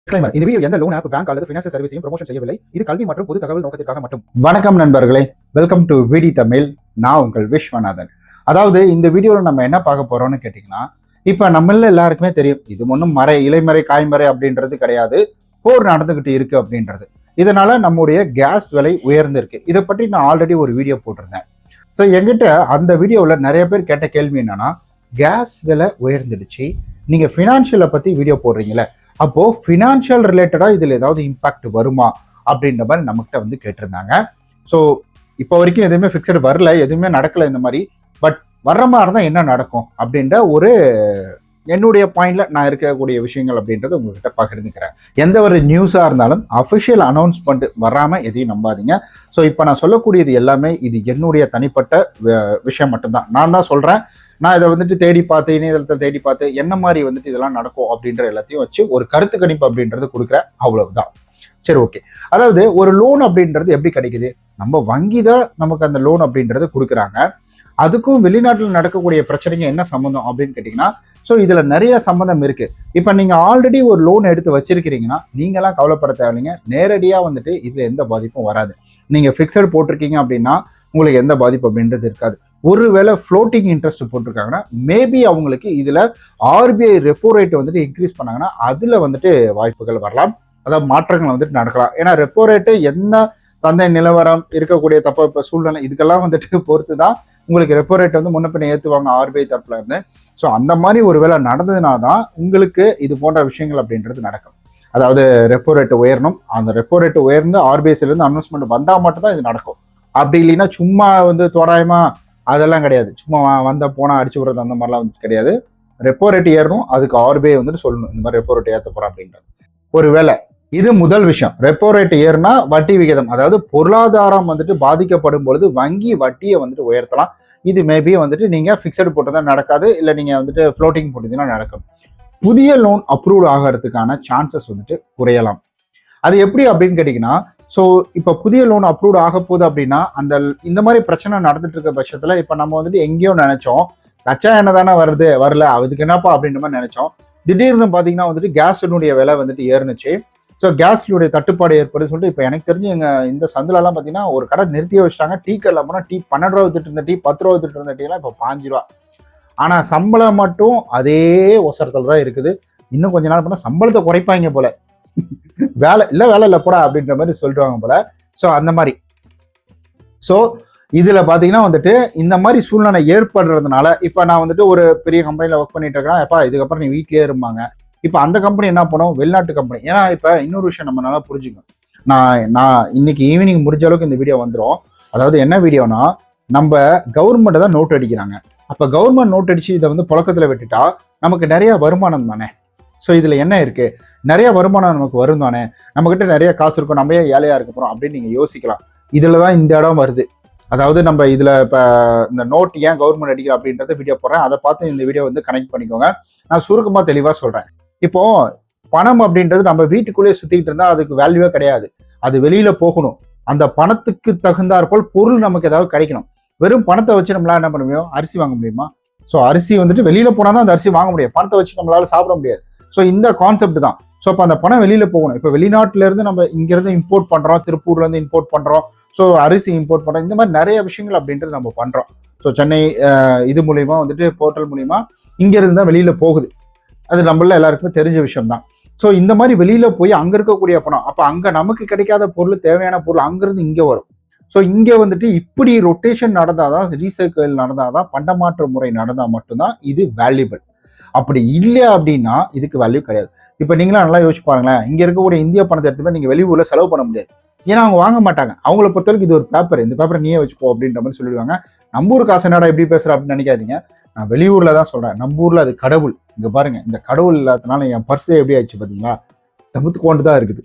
Disclaimer. இந்த video எந்த loan app, bank அல்லது ஃபினான்ஷியல் சர்வீஸையும் ப்ரமோஷன் செய்யவில்லை. இது கல்வி மற்றும் பொது தகவல் நோக்கத்திற்காக மட்டும். வணக்கம் நண்பர்களே, வெல்கம் டு விடி தமிழ். நான் உங்கள் விஸ்வநாதன். அதாவது இந்த வீடியோவில் நம்ம என்ன பார்க்க போறோம்னு கேட்டிங்கன்னா, இப்போ நம்மள எல்லாருக்குமே தெரியும், இது ஒன்றும் இலைமறை காய்மறை அப்படின்றது கிடையாது, போர் நடந்துகிட்டு இருக்கு அப்படின்றது. இதனால நம்முடைய கேஸ் விலை உயர்ந்திருக்கு. இதை பற்றி நான் ஆல்ரெடி ஒரு வீடியோ போட்டிருந்தேன். ஸோ என்கிட்ட அந்த வீடியோவில் நிறைய பேர் கேட்ட கேள்வி என்னன்னா, கேஸ் விலை உயர்ந்துடுச்சு, நீங்கள் ஃபினான்ஷியலை பற்றி வீடியோ போடுறீங்களே, அப்போ ஃபினான்ஷியல் ரிலேட்டடா இதுல ஏதாவது இம்பாக்ட் வருமா அப்படின்ற மாதிரி நம்மகிட்ட வந்து கேட்டிருந்தாங்க. ஸோ இப்போ வரைக்கும் எதுவுமே ஃபிக்ஸட் வரல, எதுவுமே நடக்கல இந்த மாதிரி. பட் வர்ற மாதிரி தான் என்ன நடக்கும் அப்படின்ற ஒரு என்னுடைய பாயிண்ட்ல நான் இருக்கக்கூடிய விஷயங்கள் அப்படின்றது உங்ககிட்ட பகிர்ந்துக்கிறேன். எந்த ஒரு நியூஸா இருந்தாலும் அஃபிஷியல் அனௌன்ஸ்மெண்ட் வராம எதையும் நம்பாதீங்க. ஸோ இப்போ நான் சொல்லக்கூடியது எல்லாமே இது என்னுடைய தனிப்பட்ட விஷயம் மட்டும்தான். நான் தான் சொல்றேன். நான் இதை வந்துட்டு தேடி பார்த்து, இணையதளத்தை தேடி பார்த்து என்ன மாதிரி வந்துட்டு இதெல்லாம் நடக்கும் அப்படின்ற எல்லாத்தையும் வச்சு ஒரு கருத்து கணிப்பு அப்படின்றது கொடுக்குறேன், அவ்வளவுதான். சரி, ஓகே. அதாவது ஒரு லோன் அப்படின்றது எப்படி கிடைக்குது? நம்ம வங்கி தான் நமக்கு அந்த லோன் அப்படின்றது கொடுக்குறாங்க. அதுக்கும் வெளிநாட்டில் நடக்கக்கூடிய பிரச்சனைங்க என்ன சம்மந்தம் அப்படின்னு கேட்டிங்கன்னா, ஸோ இதில் நிறைய சம்மந்தம் இருக்குது. இப்போ நீங்கள் ஆல்ரெடி ஒரு லோன் எடுத்து வச்சிருக்கிறீங்கன்னா நீங்களாம் கவலைப்பட தேவையில்லைங்க. நேரடியாக வந்துட்டு இதில் எந்த பாதிப்பும் வராது. நீங்கள் ஃபிக்ஸட் போட்டிருக்கீங்க அப்படின்னா உங்களுக்கு எந்த பாதிப்பு அப்படின்றது இருக்காது. ஒருவேளை ஃப்ளோட்டிங் இன்ட்ரெஸ்ட் போட்டிருக்காங்கன்னா மேபி அவங்களுக்கு இதில் RBI ரெப்போ ரேட் வந்துட்டு இன்க்ரீஸ் பண்ணாங்கன்னா அதில் வந்துட்டு வாய்ப்புகள் வரலாம், அதாவது மாற்றங்கள் வந்துட்டு நடக்கலாம். ஏன்னா ரெப்போ ரேட்டு என்ன சந்தை நிலவரம் இருக்கக்கூடிய தப்ப சூழ்நிலை இதுக்கெல்லாம் வந்துட்டு பொறுத்து தான் உங்களுக்கு ரெப்போ ரேட் வந்து முன்ன பின்ன ஏற்றுவாங்க RBI தரப்புல இருந்து. ஸோ அந்த மாதிரி ஒரு வேளை நடந்ததுனா தான் உங்களுக்கு இது போன்ற விஷயங்கள் அப்படின்றது நடக்கும். அதாவது ரெப்போ ரேட் உயரணும், அந்த ரெப்போ ரேட் உயர்ந்து RBIலேருந்து அனௌன்ஸ்மெண்ட் வந்தால் மட்டும்தான் இது நடக்கும். அப்படி இல்லைன்னா சும்மா வந்து தோராயமா அதெல்லாம் கிடையாது. சும்மா வந்த போனால் அடிச்சு விடுறது அந்த மாதிரிலாம் வந்து கிடையாது. ரெப்போ ரேட் ஏறணும், அதுக்கு RBI வந்துட்டு சொல்லணும் இந்த மாதிரி ரெப்போ ரேட் ஏற்ற போகிறோம் அப்படின்றது. ஒருவேளை இது முதல் விஷயம். ரெப்போ ரேட் ஏறுனா வட்டி விகிதம், அதாவது பொருளாதாரம் வந்துட்டு பாதிக்கப்படும் பொழுது வங்கி வட்டியை வந்துட்டு உயர்த்தலாம். இது மேபி வந்துட்டு நீங்க ஃபிக்ஸட் போட்டதா நடக்காது, இல்லை நீங்க வந்துட்டு ஃப்ளோட்டிங் போட்டீங்கன்னா நடக்கும். புதிய லோன் அப்ரூவ் ஆகிறதுக்கான சான்சஸ் வந்துட்டு குறையலாம். அது எப்படி அப்படின்னு கேட்டீங்கன்னா, ஸோ இப்போ புதிய லோன் அப்ரூவ் ஆக போகுது அப்படின்னா இந்த மாதிரி பிரச்சனை நடந்துட்டு இருக்க பட்சத்தில் இப்போ நம்ம வந்துட்டு எங்கேயோ நினைச்சோம் கச்சா எண்ணெய் தானே வருது, வரல அதுக்கு என்னப்பா அப்படின்ற மாதிரி நினைச்சோம். திடீர்னு பார்த்தீங்கன்னா வந்துட்டு கேஸினுடைய விலை வந்துட்டு ஏறுனுச்சு. ஸோ கேஸ்லுடைய தட்டுப்பாடு ஏற்படுது சொல்லிட்டு இப்போ எனக்கு தெரிஞ்சு இந்த சந்திலெல்லாம் பார்த்தீங்கன்னா ஒரு கடை நிறுத்தியே வச்சுட்டாங்க. டீ கடையில் போனால் டீ 12 ரூபா வித்துட்டு இருந்த டீ 10 ரூபா வித்துட்டு இருந்த டீலாம் இப்போ 5 ரூபா. ஆனால் சம்பளம் மட்டும் அதே ஒசரத்தில் தான் இருக்குது. இன்னும் கொஞ்ச நாள் பண்ணால் சம்பளத்தை குறைப்பாங்க போல, வேலை இல்லை போடா அப்படின்ற மாதிரி சொல்லிடுவாங்க போல. ஸோ அந்த மாதிரி. ஸோ இதில் பார்த்தீங்கன்னா வந்துட்டு இந்த மாதிரி சூழ்நிலை ஏற்படுறதுனால இப்போ நான் வந்துட்டு ஒரு பெரிய கம்பெனியில் ஒர்க் பண்ணிட்டு இருக்கிறேன். எப்பா இதுக்கப்புறம் நீ வீட்லேயே இருப்பாங்க. இப்போ அந்த கம்பெனி என்ன பண்ணும், வெளிநாட்டு கம்பெனி. ஏன்னா இப்போ இன்னொரு விஷயம் நம்ம நல்லா புரிஞ்சுக்கணும். நான் இன்னைக்கு ஈவினிங் முடிஞ்ச அளவுக்கு இந்த வீடியோ வந்துடும். அதாவது என்ன வீடியோனா, நம்ம கவர்மெண்ட் தான் நோட் அடிக்கிறாங்க. அப்போ கவர்மெண்ட் நோட் அடிச்சு இதை வந்து புழக்கத்தில் விட்டுட்டா நமக்கு நிறைய வருமானம் தானே. ஸோ இதில் என்ன இருக்குது, நிறைய வருமானம் நமக்கு வரும் தானே, நம்மக்கிட்ட நிறைய காசு இருக்கும், நம்ம ஏன் ஏழையாக இருக்க போகிறோம் அப்படின்னு நீங்கள் யோசிக்கலாம். இதில் தான் இந்த இடம் வருது. அதாவது நம்ம இதில் இப்போ இந்த நோட் ஏன் கவர்மெண்ட் அடிக்கிறோம் அப்படின்றத வீடியோ போடுறேன். அதை பார்த்து இந்த வீடியோ வந்து கனெக்ட் பண்ணிக்கோங்க. நான் சுருக்கமாக தெளிவாக சொல்கிறேன். இப்போ பணம் அப்படின்றது நம்ம வீட்டுக்குள்ளேயே சுற்றிக்கிட்டு இருந்தால் அதுக்கு வேல்யூவே கிடையாது. அது வெளியில் போகணும். அந்த பணத்துக்கு தகுந்தாற்போல் பொருள் நமக்கு ஏதாவது கிடைக்கணும். வெறும் பணத்தை வச்சு நம்மளால என்ன பண்ண முடியும், அரிசி வாங்க முடியுமா? ஸோ அரிசி வந்துட்டு வெளியில் போனால் தான் அந்த அரிசி வாங்க முடியும். பணத்தை வச்சு நம்மளால சாப்பிட முடியாது. ஸோ இந்த கான்செப்ட் தான். ஸோ இப்போ அந்த பணம் வெளியில் போகணும். இப்போ வெளிநாட்டிலேருந்து நம்ம இங்கேருந்து இம்போர்ட் பண்ணுறோம், திருப்பூர்லேருந்து இம்போர்ட் பண்ணுறோம், ஸோ அரிசி இம்போர்ட் பண்ணுறோம். இந்த மாதிரி நிறைய விஷயங்கள் அப்படின்றது நம்ம பண்ணுறோம். ஸோ சென்னை இது மூலிமா வந்துட்டு போர்ட்டல் மூலிமா இங்கேருந்து தான் வெளியில் போகுது. அது நம்மள எல்லாருக்குமே தெரிஞ்ச விஷயம் தான். ஸோ இந்த மாதிரி வெளியில் போய் அங்கே இருக்கக்கூடிய பணம், அப்போ அங்கே நமக்கு கிடைக்காத பொருள், தேவையான பொருள் அங்கேருந்து இங்கே வரும். ஸோ இங்கே வந்துட்டு இப்படி ரொட்டேஷன் நடந்தால் தான், ரீசைக்கிள் நடந்தால் தான், பண்டமாற்று முறை நடந்தால் மட்டும்தான் இது வேல்யூபிள். அப்படி இல்லை அப்படின்னா இதுக்கு வேல்யூ கிடையாது. இப்போ நீங்களாம் நல்லா யோசிச்சு பாருங்களேன். இங்கே இருக்கக்கூடிய இந்திய பணத்தை எடுத்து நீங்கள் வெளியூரில் செலவு பண்ண முடியாது. ஏன்னா அவங்க வாங்க மாட்டாங்க. அவங்கள பொறுத்தவரைக்கும் இது ஒரு பேப்பர், இந்த பேப்பரை நீயே வச்சுக்கோ அப்படின்ற மாதிரி சொல்லிடுவாங்க. நம்ம ஊர் காசு என்னடா எப்படி பேசுகிற அப்படின்னு நினைக்காதீங்க. நான் வெளியூர்ல தான் சொல்றேன். நம்ம ஊர்ல அது கடவுள். இங்க பாருங்க, இந்த கடவுள் இல்லாதனால என் பர்ஸ் எப்படி ஆயிடுச்சு பார்த்தீங்களா, தமுத்து கொண்டு தான் இருக்குது.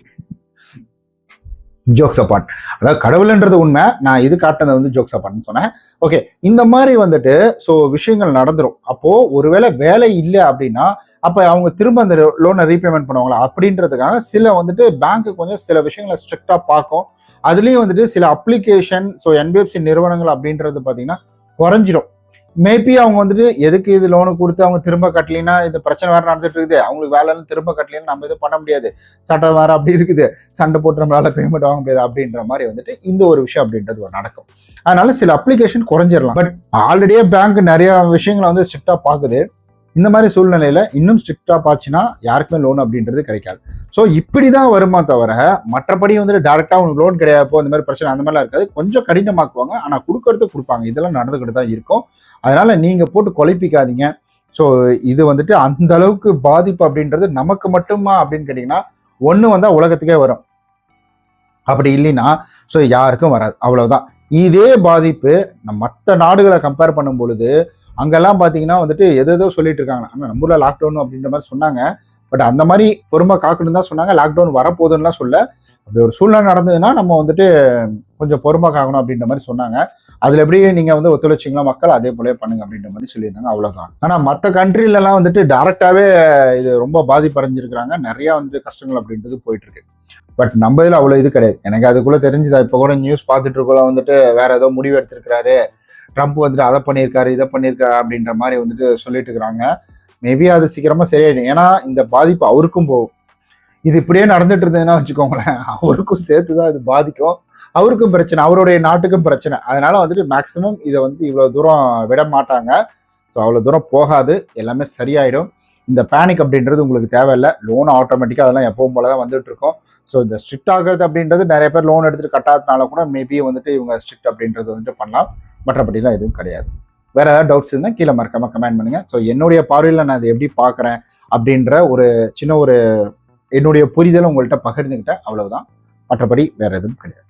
Jokes apart. அதாவது கடவுள்ன்றது உண்மை, நான் இது காட்டினதை வந்து ஜோக்ஸ் அப்பார்ட்னு சொன்னேன். ஓகே, இந்த மாதிரி வந்துட்டு ஸோ விஷயங்கள் நடந்துடும். அப்போ ஒருவேளை வேலை இல்லை அப்படின்னா அப்போ அவங்க திரும்ப அந்த லோனை ரீபேமெண்ட் பண்ணுவாங்களா அப்படின்றதுக்காக சில வந்துட்டு பேங்க் கொஞ்சம் சில விஷயங்களை ஸ்ட்ரிக்டா பார்க்கும். அதுலேயும் வந்துட்டு சில அப்ளிகேஷன், ஸோ NBFC நிறுவனங்கள் அப்படின்றது பார்த்தீங்கன்னா குறைஞ்சிடும். மேபி அவங்க வந்துட்டு எதுக்கு இது லோனு கொடுத்து அவங்க திரும்ப கட்டலைன்னா இந்த பிரச்சனை வேற நடந்துட்டு இருக்குது, அவங்களுக்கு வேலைன்னு திரும்ப கட்டலைன்னு நம்ம எதுவும் பண்ண முடியாது, சட்டம் வேற அப்படி இருக்குது, சண்டை போட்டு நம்மளால பேமெண்ட் வாங்க முடியாது அப்படின்ற மாதிரி வந்துட்டு இந்த ஒரு விஷயம் அப்படின்றது ஒரு நடக்கும். அதனால சில அப்ளிகேஷன் குறைஞ்சிடலாம். பட் ஆல்ரெடியே பேங்க் நிறைய விஷயங்களை வந்து ஸ்ட்ரிக்டா பாக்குது. இந்த மாதிரி சூழ்நிலையில இன்னும் ஸ்ட்ரிக்டா பாச்சுன்னா யாருக்குமே லோன் அப்படின்றது கிடைக்காது. ஸோ இப்படிதான் வருமா தவிர மற்றபடி வந்துட்டு டேரக்டா உங்களுக்கு லோன் கிடையாதப்போ இந்த மாதிரி பிரச்சனை அந்த மாதிரிலாம் இருக்காது. கொஞ்சம் கடினமாக்குவாங்க, ஆனா கொடுக்கறது கொடுப்பாங்க. இதெல்லாம் நடந்துகிட்டு தான் இருக்கும். அதனால நீங்க போட்டு குழப்பிக்காதீங்க. ஸோ இது வந்துட்டு அந்த அளவுக்கு பாதிப்பு அப்படின்றது நமக்கு மட்டுமா அப்படின்னு கேட்டீங்கன்னா, ஒண்ணு வந்தா உலகத்துக்கே வரும், அப்படி இல்லைன்னா ஸோ யாருக்கும் வராது, அவ்வளவுதான். இதே பாதிப்பு மற்ற நாடுகளை கம்பேர் பண்ணும் பொழுது அங்கெல்லாம் பார்த்தீங்கன்னா வந்துட்டு எதோ சொல்லிட்டு இருக்காங்க. ஆனால் நம்ம ஊரில் லாக்டவுன் அப்படின்ற மாதிரி சொன்னாங்க. பட் அந்த மாதிரி பொறுமை காக்கணும்னு தான் சொன்னாங்க. லாக்டவுன் வரப்போகுதுன்னுலாம் சொல்ல. அப்படி ஒரு சூழ்நிலை நடந்ததுன்னா நம்ம வந்துட்டு கொஞ்சம் பொறுமை காக்கணும் அப்படின்ற மாதிரி சொன்னாங்க. அதில் எப்படி நீங்கள் வந்து ஒத்துழைச்சிங்களா மக்கள், அதே போல பண்ணுங்க அப்படின்ற மாதிரி சொல்லியிருந்தாங்க, அவ்வளோதான். ஆனால் மற்ற கண்ட்ரிலலாம் வந்துட்டு டேரெக்டாகவே இது ரொம்ப பாதிப்படைஞ்சிருக்கிறாங்க. நிறையா வந்துட்டு கஷ்டங்கள் அப்படின்றது போயிட்டு இருக்கு. பட் நம்ம இதில் அவ்வளோ இது கிடையாது. எனக்கு அதுக்குள்ளே தெரிஞ்சுதா, இப்போ கூட நியூஸ் பார்த்துட்டு இருக்கோம் வந்துட்டு வேற ஏதோ முடிவு எடுத்திருக்கிறாரு, ட்ரம்ப் வந்துட்டு அதை பண்ணியிருக்காரு இதை பண்ணியிருக்காரு அப்படின்ற மாதிரி வந்துட்டு சொல்லிட்டு இருக்கிறாங்க. மேபி அது சீக்கிரமா சரியாயிடும். ஏன்னா இந்த பாதிப்பு அவருக்கும் போகும். இது இப்படியே நடந்துட்டு இருந்ததுன்னா வச்சுக்கோங்களேன், அவருக்கும் சேர்த்துதான் இது பாதிக்கும். அவருக்கும் பிரச்சனை, அவருடைய நாட்டுக்கும் பிரச்சனை. அதனால வந்துட்டு மேக்சிமம் இதை வந்து இவ்வளவு தூரம் விட மாட்டாங்க. ஸோ அவ்வளோ தூரம் போகாது, எல்லாமே சரியாயிடும். இந்த பேனிக் அப்படின்றது உங்களுக்கு தேவையில்லை. லோன் ஆட்டோமேட்டிக்காக அதெல்லாம் எப்பவும் போல தான் வந்துட்டு இருக்கும். ஸோ இந்த ஸ்ட்ரிக்ட் ஆகிறது அப்படின்றது நிறைய பேர் லோன் எடுத்துட்டு கட்டாததுனால கூட மேபி வந்துட்டு இவங்க ஸ்ட்ரிக்ட் அப்படின்றது வந்துட்டு பண்ணலாம். மற்றபடிலாம் எதுவும் கிடையாது. வேற ஏதாவது டவுட்ஸ் இருந்தால் கீழே மறக்காம கமெண்ட் பண்ணுங்க. ஸோ என்னுடைய பார்வையில் நான் அதை எப்படி பார்க்குறேன் அப்படின்ற ஒரு சின்ன ஒரு என்னுடைய புரிதலை உங்கள்கிட்ட பகிர்ந்துக்கிட்டேன், அவ்வளவுதான். மற்றபடி வேற எதுவும் கிடையாது.